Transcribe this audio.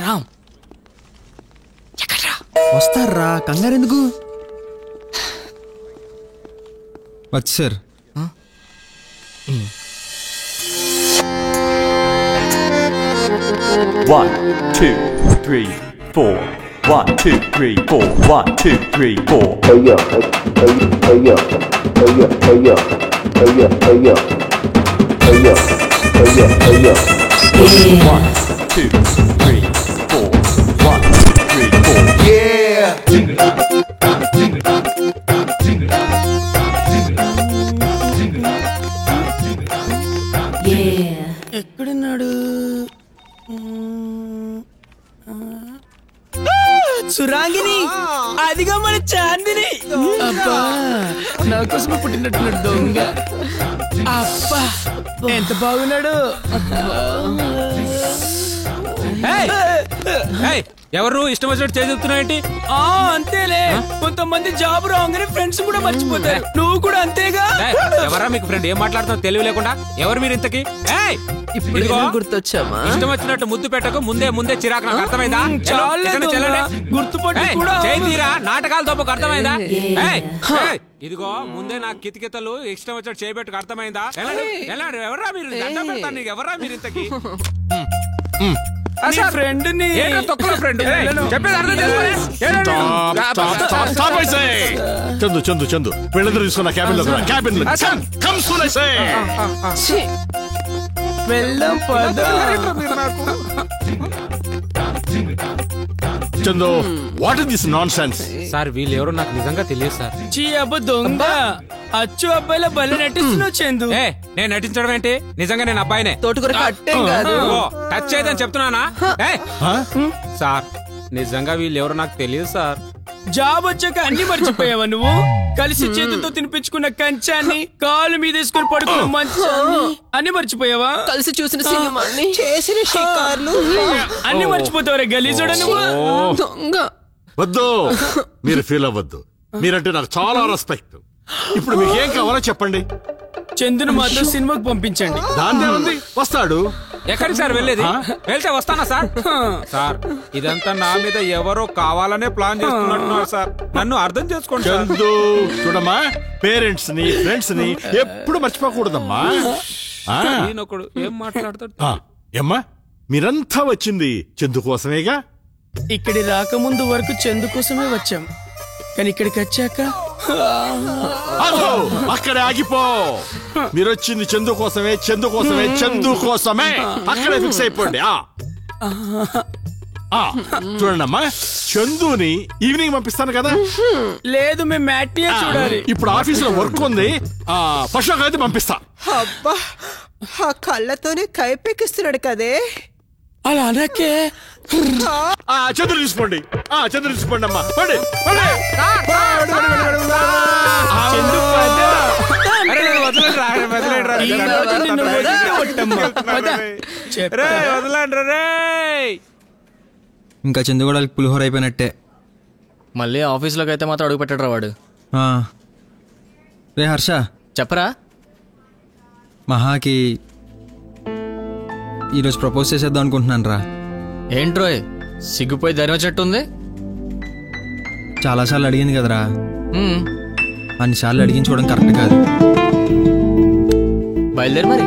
రామ్ వస్తారా, కంగారు ఎందుకు? వచ్చారు. 1 2 3 4 1 2 3 4 1 2 3 4 Hey yo hey yo hey yo hey yo hey yo hey yo hey yo hey yo hey yo hey yo 1 2 3 4 1 2 3 4 Yeah ఎక్కడున్నాడు? సురాంగిని, అదిగా మన చాందిని. అబ్బా, నా కోసమే పుట్టినట్టున్నాడు దొంగ. అబ్బా, ఎంత బాగున్నాడు. ఎవరు ఇష్టం వచ్చినట్టు చేసి చెప్తున్నావేంటి? అంతేలే, కొంతమంది జాబ్ రాగానే ఫ్రెండ్స్ కూడా మర్చిపోతారు. నువ్వు కూడా అంతేగా? ఎవరా మీకు ఫ్రెండ్? ఏం మాట్లాడుతున్నావు తెలివి లేకుండా? ఎవరు మీరు ఇంతకి? గుర్తొచ్చామా? ఇష్టం వచ్చినట్టు ముద్దు పెట్టకు, ముందే చిరాకు. నాకు అర్థమైందా? గుర్తుపట్టి చేతిరా నాటకాలు తప్పకు. అర్థమైందా? ఇదిగో ముందే నాకు కితకితలు ఇష్టం వచ్చినట్టు చేయబెట్టుకు. అర్థమైందా? ఎవరా మీరు? దండం పెడతాను నీకు. ఎవరా మీరు ఇంతకి? ఫ్రెండ్ చందు చందు చందు వీళ్ళందరూ తీసుకున్న క్యాబిన్ లో Chandu, what is this non sense? Sir వీళ్ళు ఎవరో నాకు నిజంగా తెలియదు సార్. చీ అబ్బ దొంగ, అచ్చు అబ్బాయిల బల్ల నటిస్తున్నావు చందు. నేను నటించడం ఏంటి? నిజంగా నేను అబ్బాయినే. టచ్ చేయదని చెప్తున్నానా? సార్ నిజంగా వీళ్ళు ఎవరో నాకు తెలియదు సార్. జాబ్ వచ్చాక అన్ని మర్చిపోయావా నువ్వు? కలిసి చేతులతో తినిపించుకున్న కంచాన్ని, కాలు మీద వేసుకుని పడుకున్న మంచాన్ని అన్ని మర్చిపోయావా? కలిసి చూసిన సినిమాని, చేసిన షికార్లు అన్ని మర్చిపోతావరా గలీజుడా నువ్వు? దొంగ. వద్దు, మీరు ఫీల్ అవ్వద్దు. మీరంటే నాకు చాలా రెస్పెక్ట్. ఇప్పుడు మీకేం కావాలో చెప్పండి. చందును మాతో సినిమాకి పంపించండి. దాందే ఉంది, వస్తాడు. ఎక్కడికి సార్ వెళ్ళేది? వెళ్తే వస్తానా సార్? సార్ ఇదంతా నా మీద ఎవరో కావాలనే ప్లాన్ చేస్తున్నట్టున్నారు సార్. నన్ను అర్థం చేసుకోండి. చందు చూడమ్మా, పేరెంట్స్ ని ఫ్రెండ్స్ ని ఎప్పుడు మర్చిపోకూడదమ్మా. ఈయనొకడు ఏం మాట్లాడతాడు? ఏమ్మా, మీరంతా వచ్చింది చందు కోసమేగా? ఇక్కడి రాకముందు వరకు చందు కోసమే వచ్చాం, కానీ ఇక్కడికి వచ్చాక అక్కడే ఆగిపో. మీరు వచ్చింది చందు కోసమే, చందు కోసమే, చందు కోసమే. అక్కడే ఫిక్స్ అయిపోండి. చూడండమ్మా, చందుని ఈవినింగ్ పంపిస్తాను కదా. లేదు, మేము మ్యాట్నియే చూడాలి. ఇప్పుడు ఆఫీస్ లో వర్క్ ఉంది. ఫస్ట్ అయితే పంపిస్తా. అబ్బా, ఆ కళ్ళతోనే కైపెక్కిస్తున్నాడు కదే. అలా అనకే. చంద్రుడు తీసుకోండి, చంద్రుడు తీసుకోండి అమ్మా. ఇంకా చందుగోడలకి పులిహోర అయిపోయినట్టే. మళ్ళీ ఆఫీస్లోకి అయితే మాత్రం అడుగు పెట్టాడు వాడు. రే హర్ష, చెప్పరా? మహాకి ఈరోజు ప్రపోజ్ చేసేద్దాం అనుకుంటున్నాను రా. ఏంట్రోయ్, సిగ్గుపోయి ధైర్యం వచ్చినట్టుంది. చాలాసార్లు అడిగింది కదరా, అన్నిసార్లు అడిగించుకోవడం కరెక్ట్ కాదు. బయలుదేరి మరి.